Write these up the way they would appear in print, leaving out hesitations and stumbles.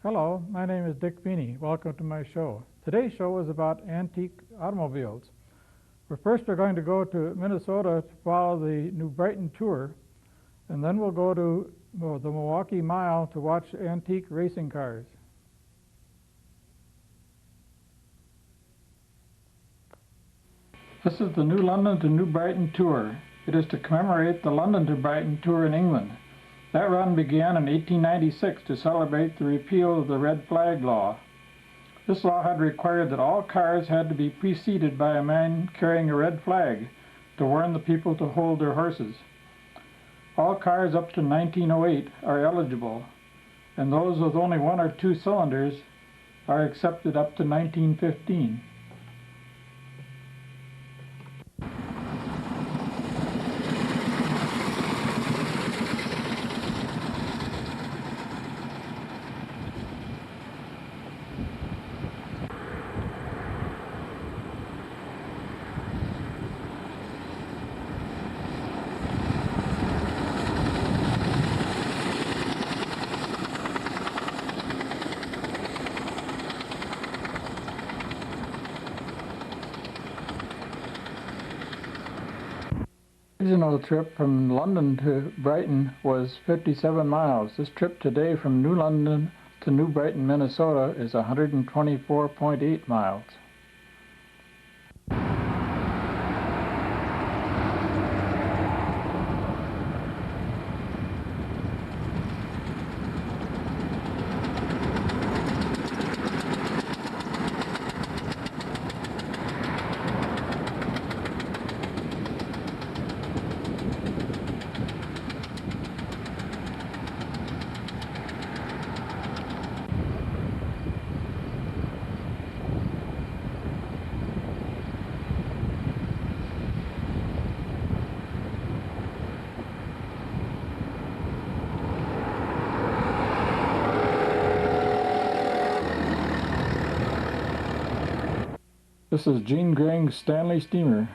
Hello, my name is Dick Feeney. Welcome to my show. Today's show is about antique automobiles. We're going to go to Minnesota to follow the New Brighton tour, and then we'll go to the Milwaukee Mile to watch antique racing cars. This is the New London to New Brighton tour. It is to commemorate the London to Brighton tour in England. That run began in 1896 to celebrate the repeal of the red flag law. This law had required that all cars had to be preceded by a man carrying a red flag to warn the people to hold their horses. All cars up to 1908 are eligible, and those with only one or two cylinders are accepted up to 1915. The original trip from London to Brighton was 57 miles. This trip today from New London to New Brighton, Minnesota is 124.8 miles. This is Gene Gring's Stanley steamer.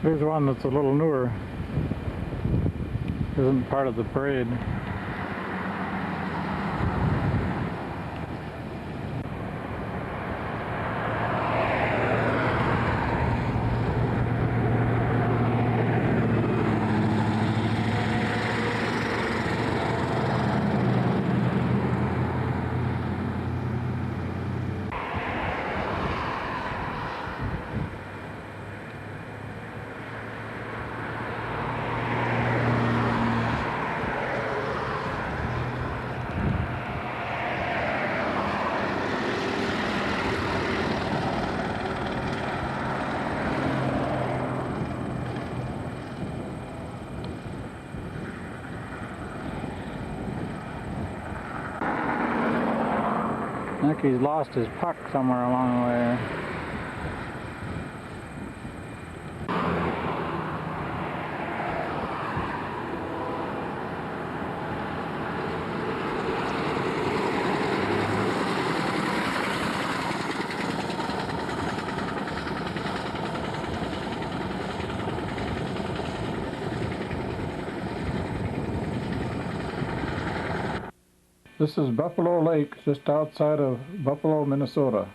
Here's one that's a little newer. Isn't part of the parade. I think he's lost his puck somewhere along the way. This is Buffalo Lake, just outside of Buffalo, Minnesota.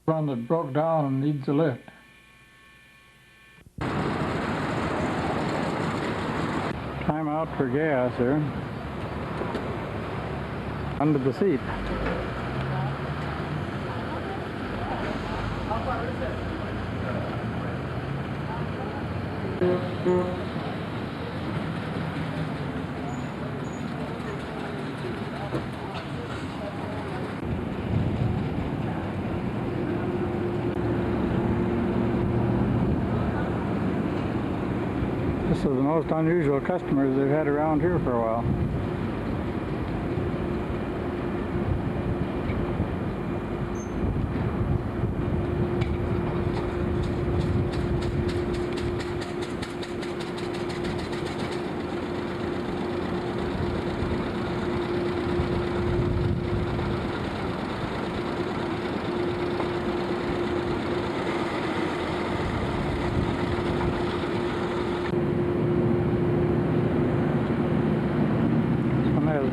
One that broke down and needs a lift. Time out for gas there. Under the seat. This is the most unusual customers they've had around here for a while.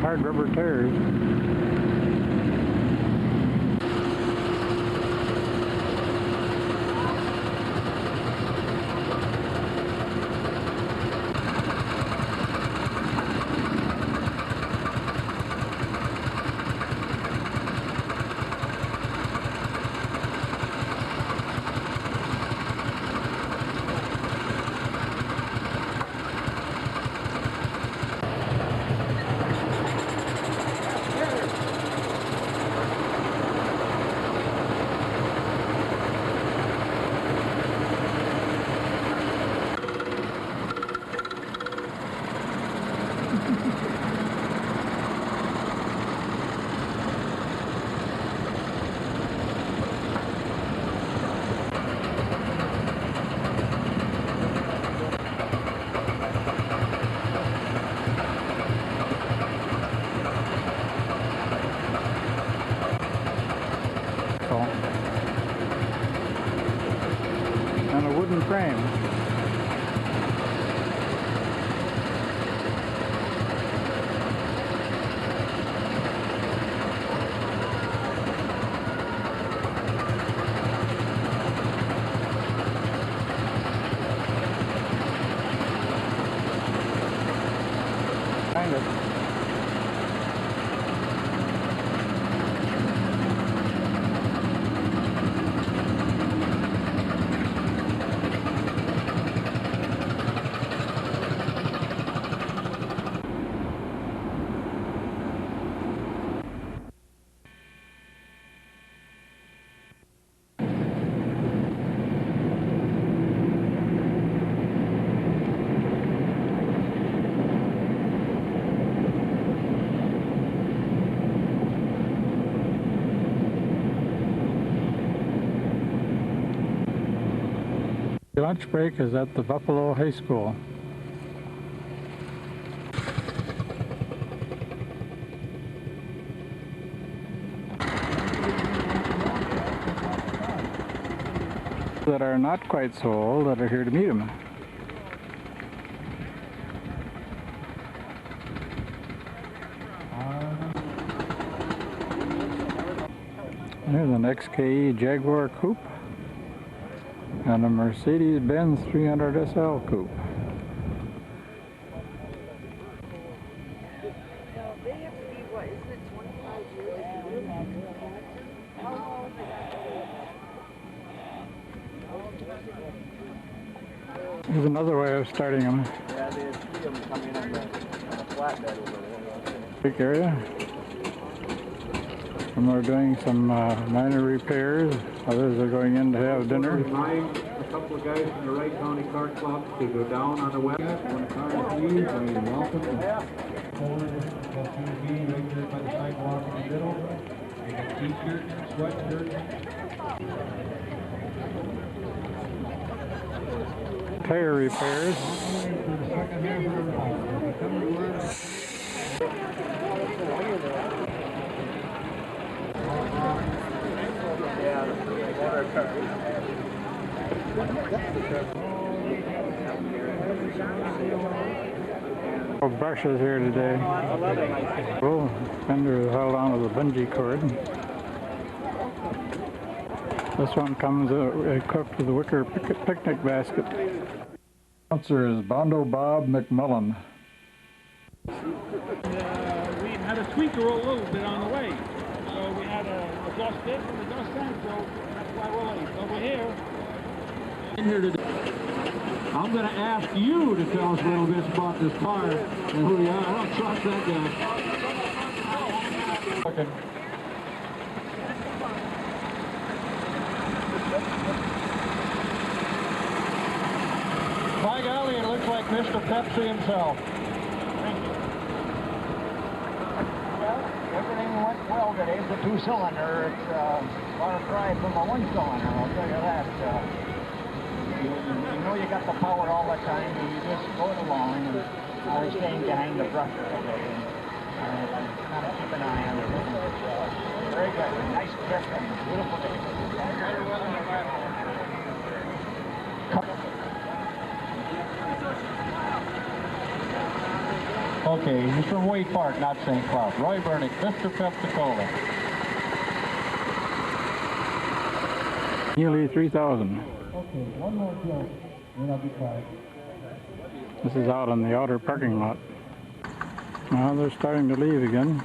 Hard rubber tires. frame. Kind of. The lunch break is at the Buffalo High School. That are not quite so old that are here to meet him. There's an XKE Jaguar coupe and a Mercedes-Benz 300 SL coupe. There's another way of starting them. Yeah, there's 3 of them coming on the flatbed over there. Big area. Some are doing some minor repairs. Others are going in to have dinner. Remind a couple of guys from the Wright County Car Club to go down on the web. When the car is used, you're welcome to hold it right there by the sidewalk in the middle. They got t-shirts, sweatshirts. Tire repairs. Brushes here today. Oh, fender is held on with a bungee cord. This one comes equipped with a wicker picnic basket. Sponsor is Bondo Bob McMullen. We had a tweaker a little bit on the way, so we had a dust bit from the dust tank, so that's why we're late. So we're here. In here today. I'm going to ask you to tell us a little bit about this car and who you are. I don't trust that guy. Okay. By golly, it looks like Mr. Pepsi himself. Well, everything went well today. It's a 2-cylinder. It's far cry from a 1-cylinder, I'll tell you that. You know you got the power all the time, and you just go it along, and I was staying behind the brusher today, and kind of keep an eye on it. Very good. Nice grip and beautiful day. Okay, he's from Wade Park, not St. Cloud. Roy Bernick, Mr. Pepsi-Cola. Nearly 3,000. Okay, one more joke, and I'll be quiet. This is out on the outer parking lot. Now they're starting to leave again.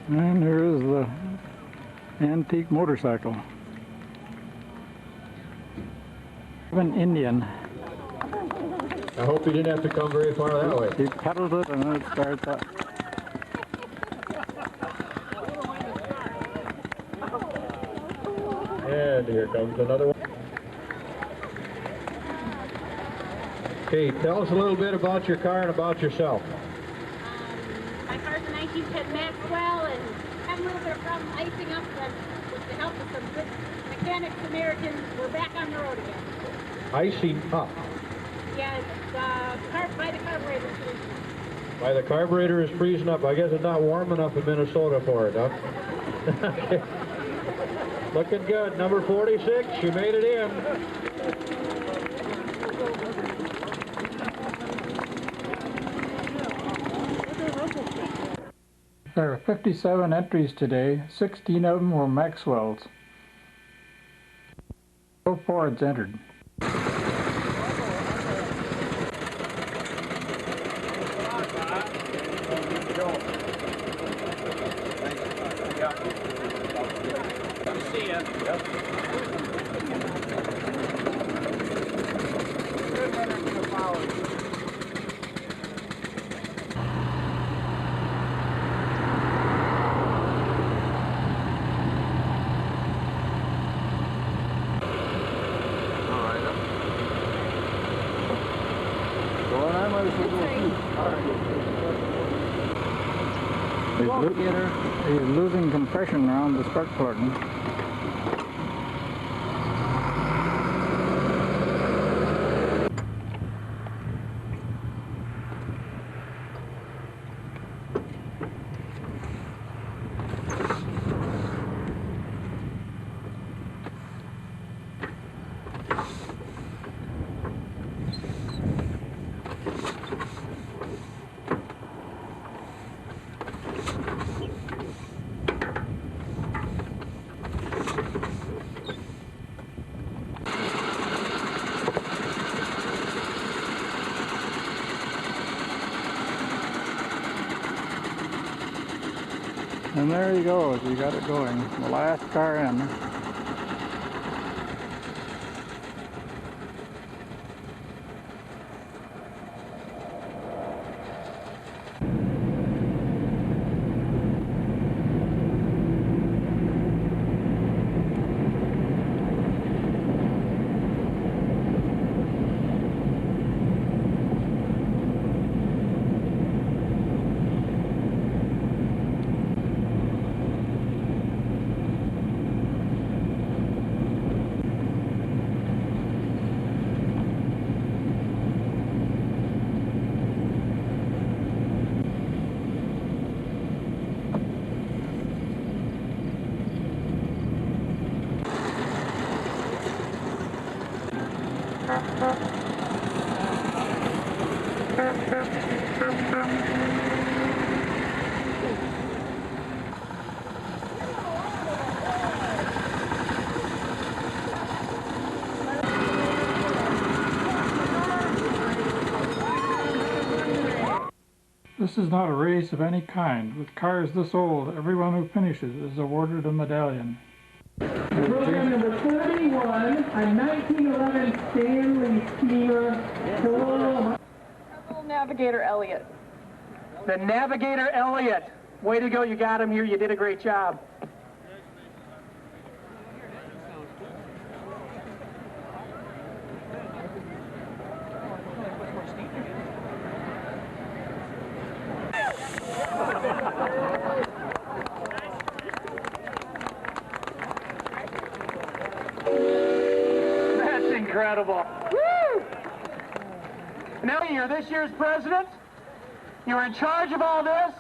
And here is the antique motorcycle. An Indian. I hope you didn't have to come very far that way. He pedals it and then it starts up. And here comes another one. Okay, tell us a little bit about your car and about yourself. My car's a 1910 Maxwell and had a little bit of problem icing up, but with the help of some good mechanics Americans, we're back on the road again. Icing up. Yeah, by the carburetor. Why, the carburetor is freezing up. I guess it's not warm enough in Minnesota for it, huh? Okay. Looking good. Number 46, you made it in. There are 57 entries today. 16 of them were Maxwells. No Fords entered. He's losing compression around the spark plug. And there he goes, he got it going. The last car in. This is not a race of any kind. With cars this old, everyone who finishes is awarded a medallion. Program number 31, a 1911 Stanley Steamer. Navigator Elliott. The Navigator Elliott. Way to go, you got him here. You did a great job. That's incredible. Woo! Now you're this year's president. You're in charge of all this.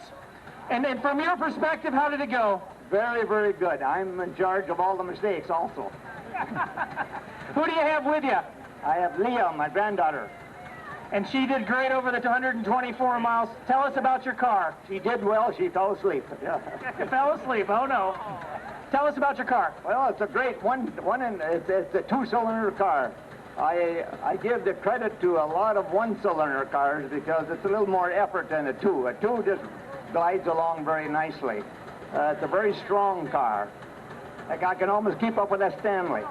And from your perspective, how did it go? Very, very good. I'm in charge of all the mistakes also. Who do you have with you? I have Leah, my granddaughter. And she did great over the 124 miles. Tell us about your car. She did well. She fell asleep. Yeah. You fell asleep. Oh, no. Tell us about your car. Well, it's a great it's a two-cylinder car. I give the credit to a lot of one-cylinder cars because it's a little more effort than a two. A two just glides along very nicely. It's a very strong car. Like I can almost keep up with that Stanley.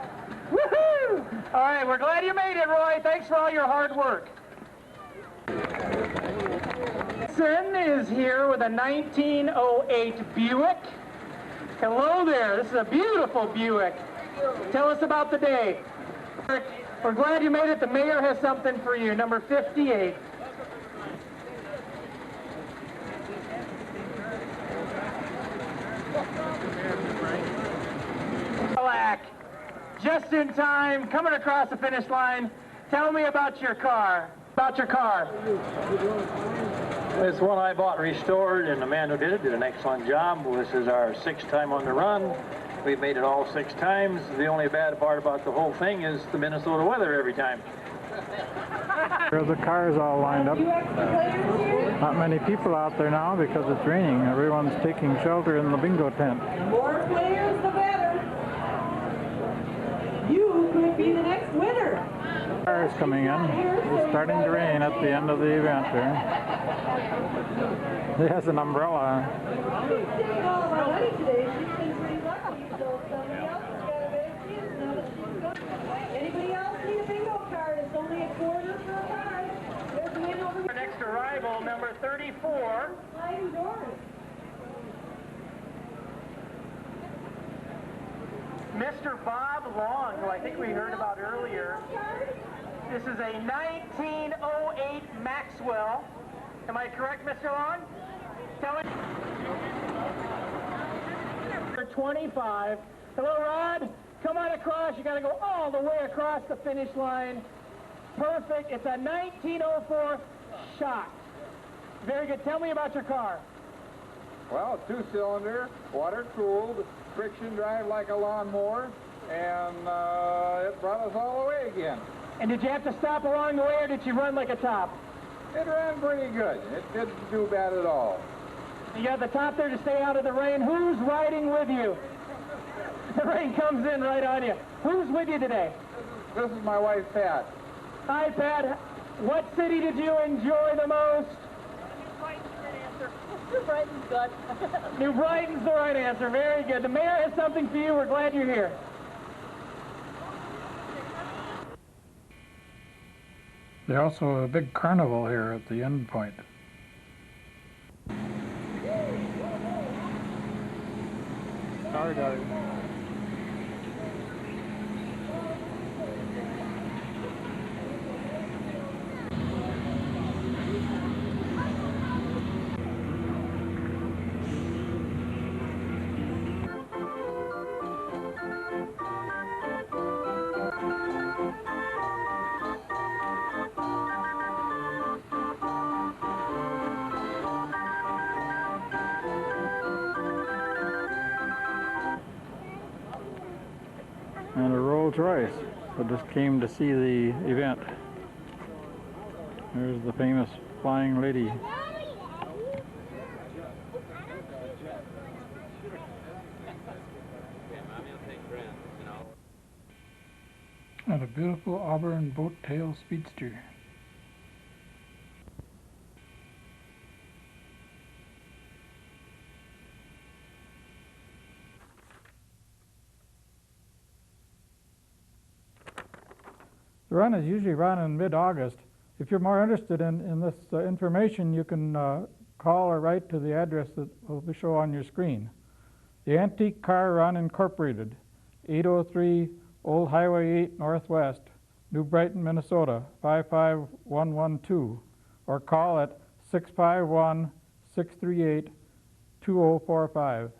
Woohoo! All right, we're glad you made it, Roy. Thanks for all your hard work. Jackson is here with a 1908 Buick. Hello there, this is a beautiful Buick. Tell us about the day. We're glad you made it. The mayor has something for you, number 58. Just in time, coming across the finish line. Tell me about your car. It's one I bought restored, and the man who did it did an excellent job. This is our 6th time on the run. We've made it all 6 times. The only bad part about the whole thing is the Minnesota weather every time. There's the cars all lined up. Not many people out there now because it's raining. Everyone's taking shelter in the bingo tent. The more players, the better. You could be the next winner. Cars coming in. It's starting to rain at the end of the event there. He has an umbrella. She's saving all of our money today. She's been pretty lucky. So somebody else has got a big chance now that she's good. Anybody else need a bingo card? It's only a quarter for a card. There's the win over Our next arrival, number 34. sliding doors. Mr. Bob Long, who I think we heard about earlier. This is a 1908 Maxwell. Am I correct, Mr. Long? Tell me. Number 25. Hello, Rod. Come on across. You got to go all the way across the finish line. Perfect. It's a 1904 Shot. Very good. Tell me about your car. Well, 2-cylinder, water-cooled, friction drive like a lawnmower, and it brought us all the way again. And did you have to stop along the way, or did you run like a top? It ran pretty good. It didn't do bad at all. You got the top there to stay out of the rain. Who's riding with you? The rain comes in right on you. Who's with you today? This is my wife, Pat. Hi, Pat. What city did you enjoy the most? New Brighton's good. New Brighton's the right answer. Very good. The mayor has something for you. We're glad you're here. There's also a big carnival here at the end point. Sorry, and a Rolls Royce that just came to see the event. There's the famous Flying Lady. And a beautiful auburn boat tail speedster. The run is usually run in mid-August. If you're more interested in this information, you can call or write to the address that will show on your screen. The Tnt Car Run Incorporated, 803 Old Highway 8 Northwest, New Brighton, Minnesota, 55112, or call at 651-638-2045.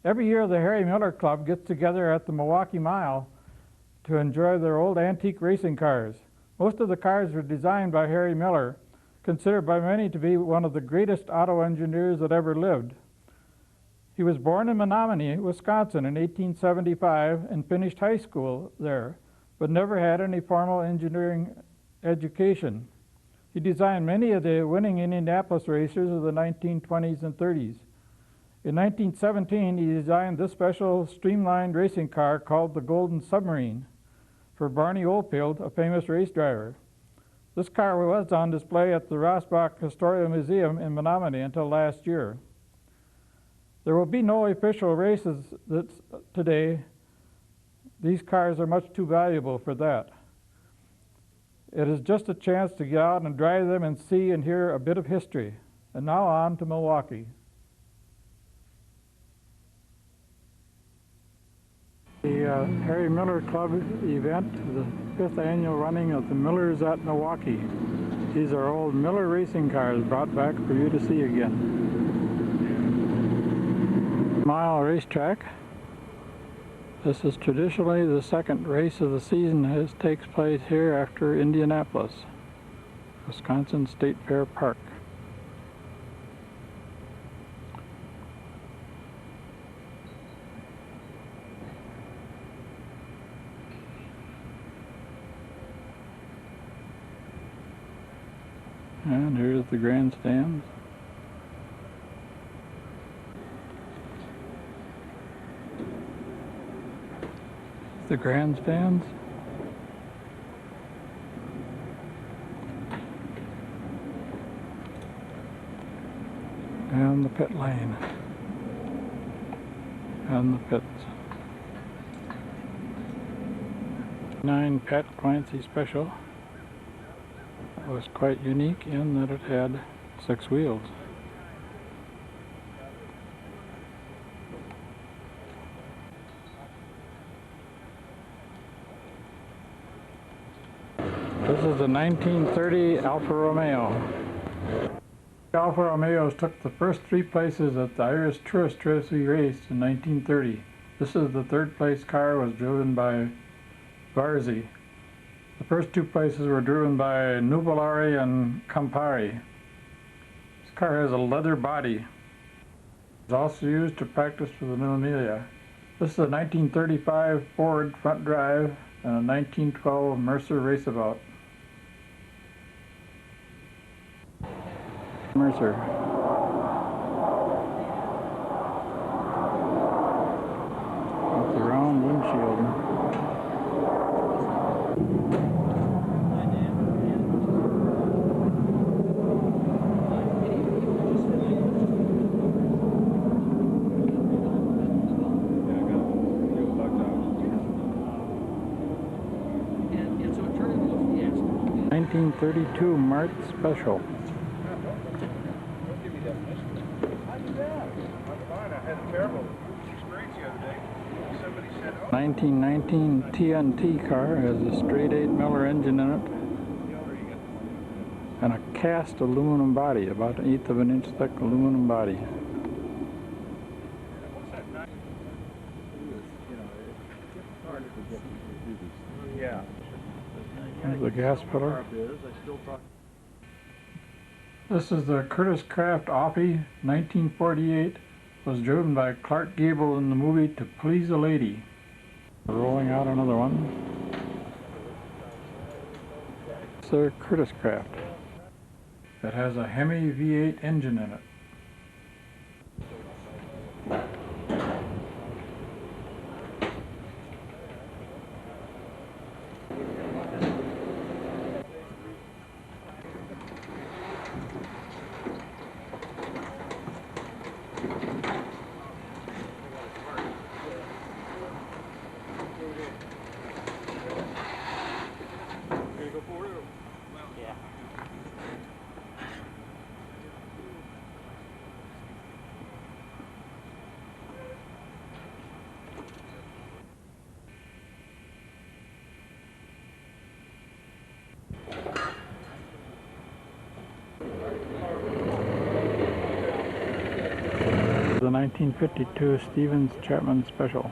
Every year, the Harry Miller Club gets together at the Milwaukee Mile to enjoy their old antique racing cars. Most of the cars were designed by Harry Miller, considered by many to be one of the greatest auto engineers that ever lived. He was born in Menominee, Wisconsin in 1875 and finished high school there, but never had any formal engineering education. He designed many of the winning Indianapolis racers of the 1920s and 30s. In 1917, he designed this special streamlined racing car called the Golden Submarine for Barney Oldfield, a famous race driver. This car was on display at the Rossbach Historical Museum in Menominee until last year. There will be no official races today. These cars are much too valuable for that. It is just a chance to get out and drive them and see and hear a bit of history. And now on to Milwaukee. The Harry Miller Club event, the 5th annual running of the Millers at Milwaukee. These are old Miller racing cars brought back for you to see again. Mile racetrack. This is traditionally the second race of the season as takes place here after Indianapolis, Wisconsin State Fair Park. And here's the grandstands. The grandstands. And the pit lane. And the pits. 9 Pat Clancy Special. It was quite unique in that it had 6 wheels. This is the 1930 Alfa Romeo. Alfa Romeos took the first 3 places at the Irish Tourist Trophy race in 1930. This is the 3rd place car, was driven by Varzi. The first 2 places were driven by Nuvolari and Campari. This car has a leather body. It's also used to practice for the Millimeter. This is a 1935 Ford front drive and a 1912 Mercer Raceabout. Mercer. With the round windshield. 1932 Mart Special. I had a terrible experience the other day. Somebody said, oh. 1919 Tnt Car has a straight 8 Miller engine in it and a cast aluminum body, about 1/8 of an inch thick aluminum body. Yeah. There's the gas pedal. This is the Curtis Craft Offie, 1948. Was driven by Clark Gable in the movie To Please a Lady. Rolling out another one. It's the Curtis Craft. It has a Hemi V8 engine in it. The 1952 Stevens Chapman Special.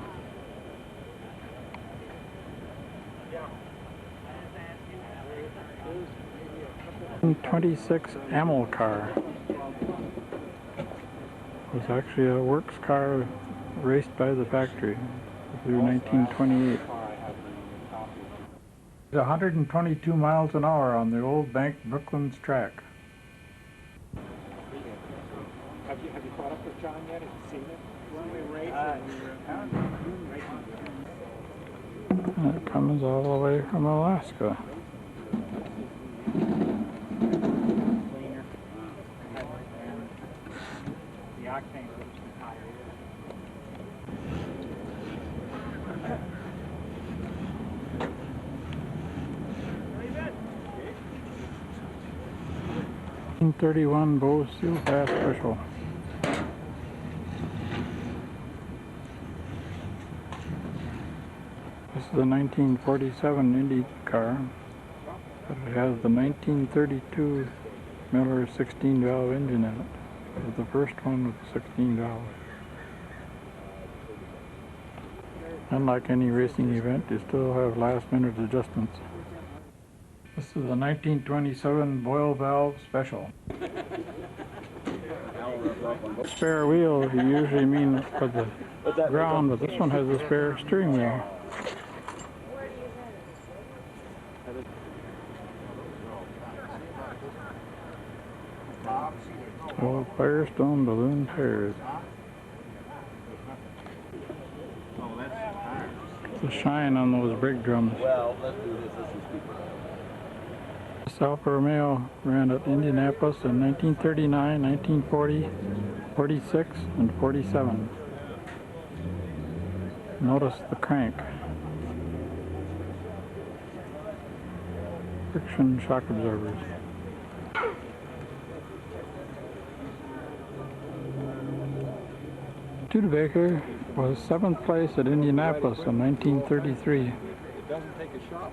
'26 Amel car. It was actually a works car raced by the factory through 1928. 122 miles an hour on the Old Bank Brooklands track. Have you caught up with John yet? Have you seen it? When we raced, And it comes all the way from Alaska. cleaner. The octane was higher. 1931 Bose Steel Fast Special. This is the 1947 Indy car, but it has the 1932 Miller 16-valve engine in it. It was the first one with 16 valves. Unlike any racing event, you still have last-minute adjustments. This is the 1927 Boyle Valve Special. Spare wheel, you usually mean for the ground, but this one has a spare steering wheel. Old Firestone balloon tires. The shine on those brake drums. Well, let's do this. This is cheaper. This Alfa Romeo ran at Indianapolis in 1939, 1940, 46, and 47. Notice the crank. Friction shock absorbers. Studebaker was 7th place at Indianapolis in 1933. It doesn't take a shop.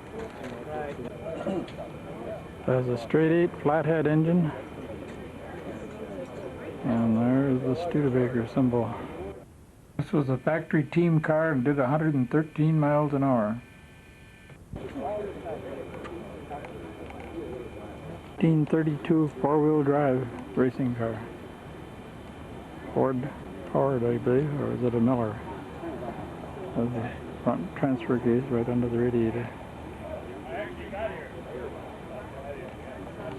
It has a straight 8 flathead engine. And there's the Studebaker symbol. This was a factory team car and did 113 miles an hour. 1932 four-wheel drive racing car. Ford powered, I believe, or is it a Miller? Has a front transfer case right under the radiator.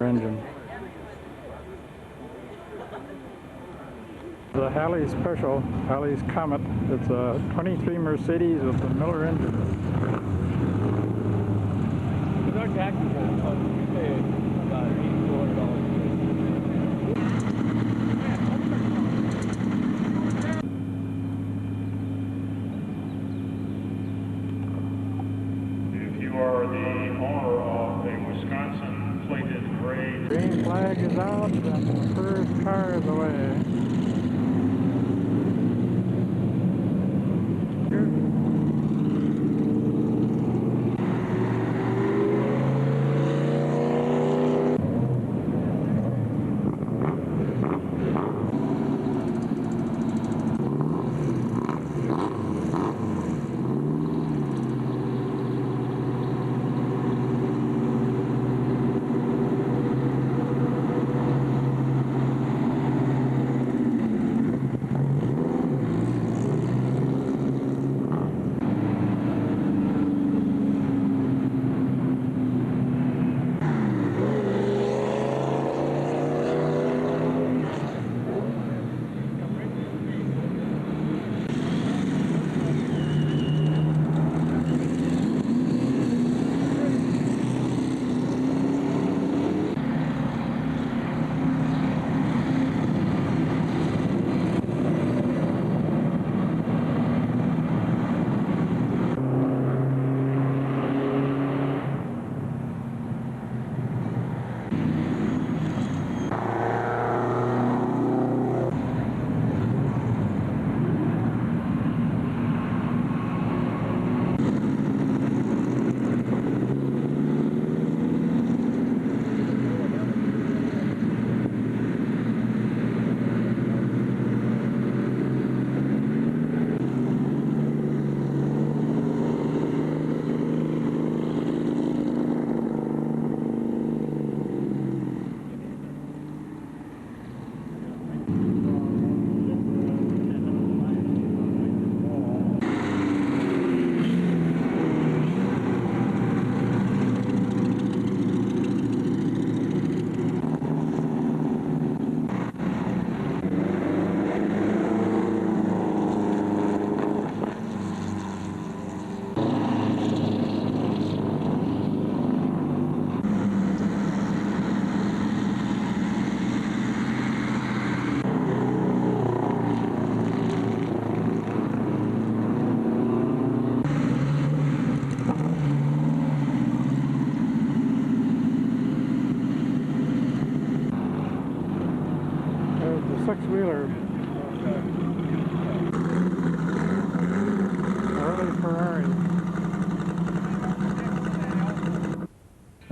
Engine. The Halley Special, Halley's Comet. It's a 23 Mercedes with a Miller engine. It's not taxable. You pay about $8,400. Green flag is out and the first car is away.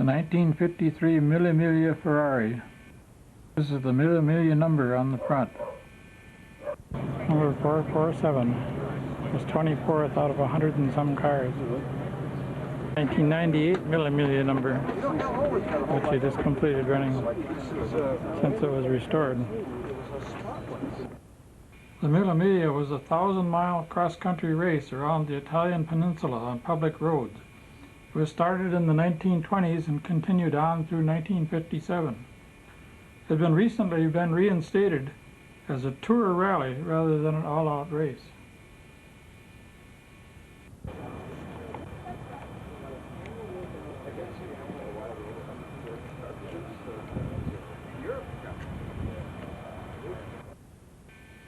1953 Millimeter Ferrari. This is the Millimeter number on the front. Number 447 was 24th out of 100 and some cars. 1998 Millimeter number, which it is completed running since it was restored. The Millimeter was a 1,000-mile cross-country race around the Italian peninsula on public roads. It was started in the 1920s and continued on through 1957. It has recently been reinstated as a tour rally rather than an all-out race.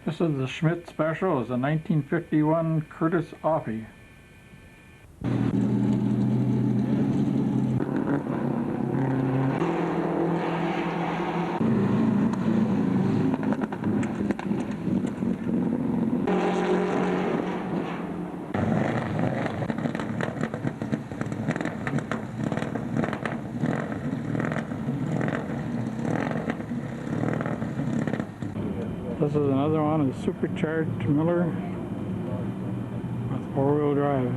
This is the Schmidt Special. It's a 1951 Curtis Offie. This is another one, a supercharged Miller with four-wheel drive.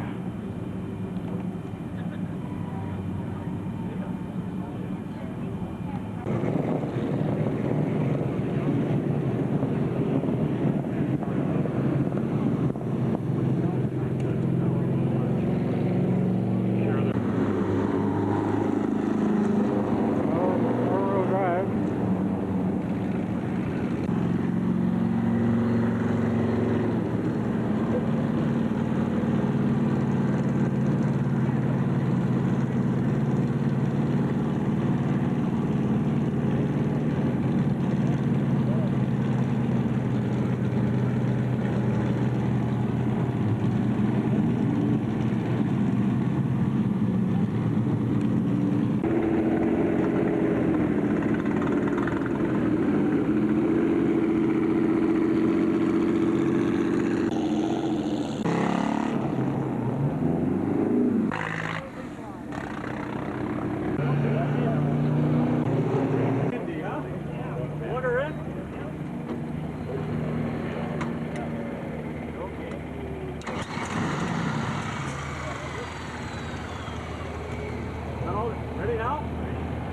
Ready now?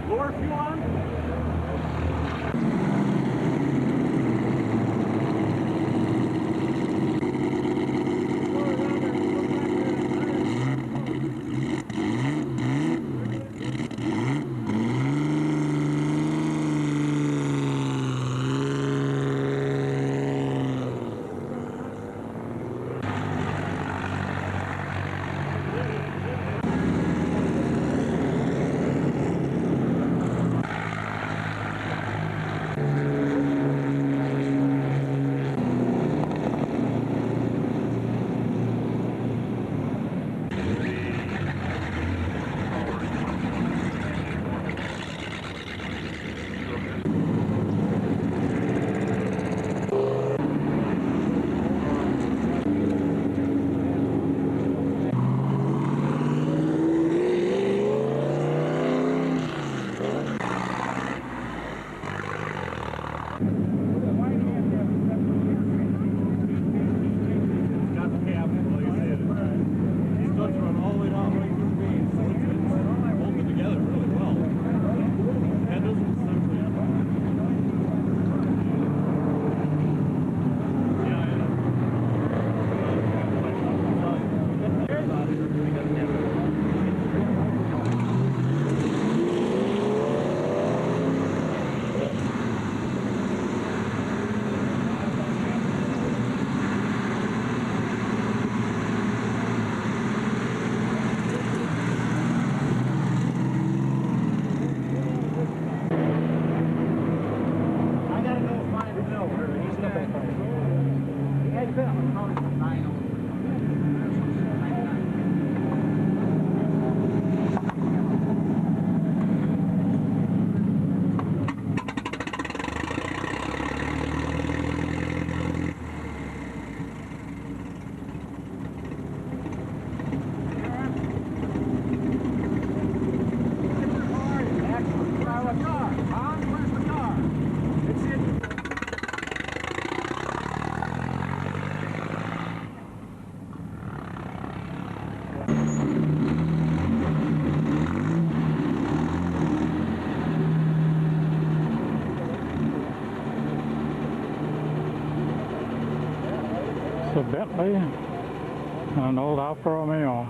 Lower fuel on. Bentley and an old Alfa Romeo.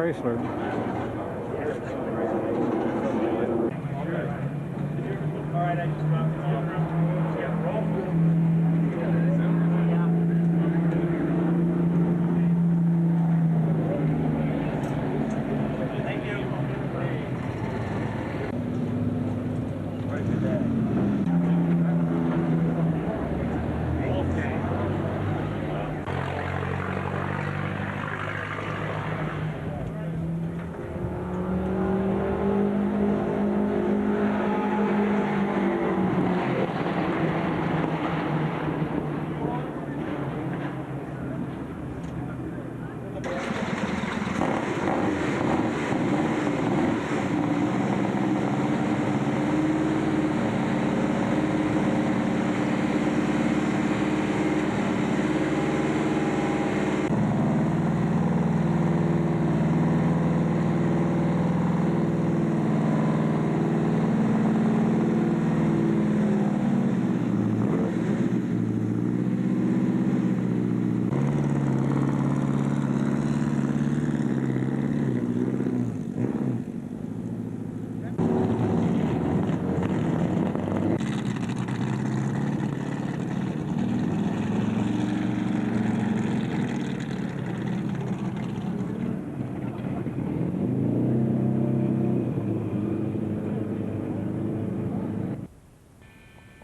Chrysler.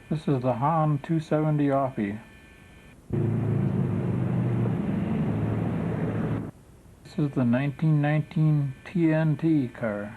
This is the Han 270 Offie. This is the 1919 Tnt Car.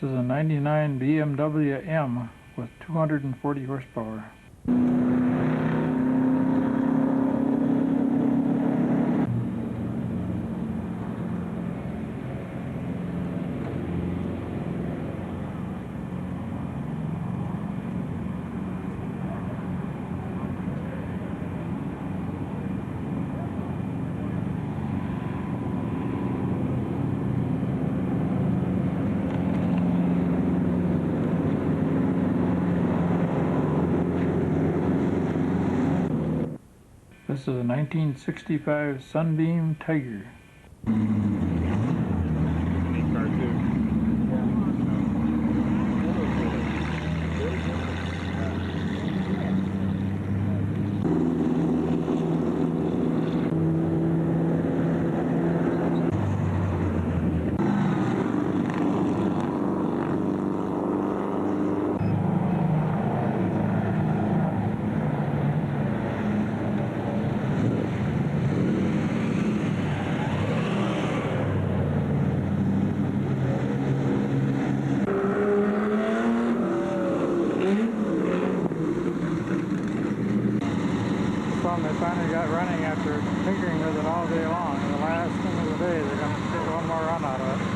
This is a 99 BMW M with 240 horsepower. This is a 1965 Sunbeam Tiger. Tnt Car too. They finally got running after tinkering with it all day long. And the last thing of the day, they're going to get one more run out of it.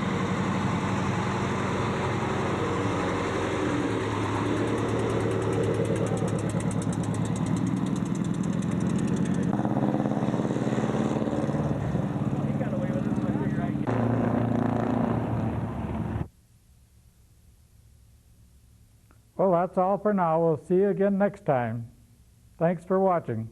Well, that's all for now. We'll see you again next time. Thanks for watching.